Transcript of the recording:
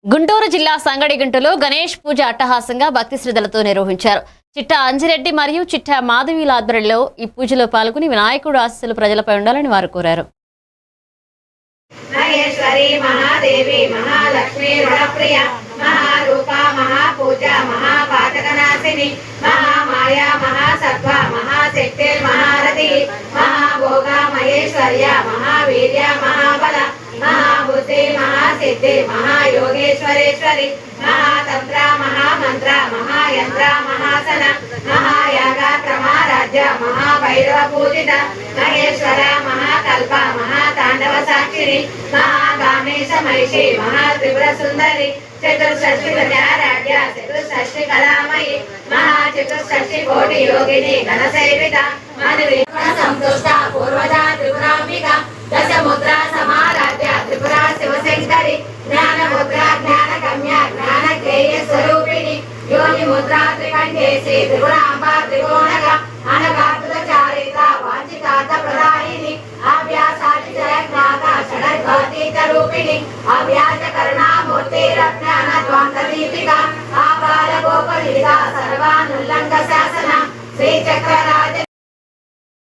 గుంటూరు జిల్లా సంగడిగుంటలో గణేష్ పూజ అట్టహాసంగా భక్తి శ్రద్ధలతో నిర్వహించారు. చిట్టా అంజిరెడ్డి మరియు చిట్టా మాధవీల ఆధ్వర్యంలో ఈ పూజలో పాల్గొని వినాయకుడు ఆశీస్సులు ప్రజలపై ఉండాలని వారు కోరారు. మహేశ్వరి మహాదేవి మహాలక్ష్మి రుణప్రియ మహారూప మహాపూజ మహాపాతకనాశిని మహామాయ మహాసత్వ మహాశక్తి మహారథి మహాభోగ మహేశ్వర్య మహావీర్య మహాబల महाबुद्धि महासिद्धि महायोगेश्वरेश्वरी महातंत्र महामंत्र महायंत्र महासन महायाग महाराज्य महाभैरव पूजित महेश्वर महाकल्प महातांडव साक्षिणी महागामेश महिषी महात्रिपुर सुंदरी चतुष्षष्टि विद्याराध्य चतुष्षष्टि कलामयी महाचतुष्षष्टि कोटि योगिनी घनसेविता मानवी संतुष्ट पूर्वजा त्रिपुरांबिका दशमुद्रा समाराध्य त्रिपुरा शिवशंकरी ज्ञान मुद्रा ज्ञान कन्या ज्ञान ज्ञेय स्वरूपिणी योनि मुद्रा त्रिकंठेशी त्रिपुरांबा त्रिकोणग अनगातुत चारित्रा वांछितार्थ प्रदायिनी अभ्यासादि जयज्ञाता षडद्भौतिक रूपिणी अव्याज करुणा मूर्ति रत्न द्वांत दीपिका आबाल गोपलीला सर्वानुल्लंघ शासन श्री चक्र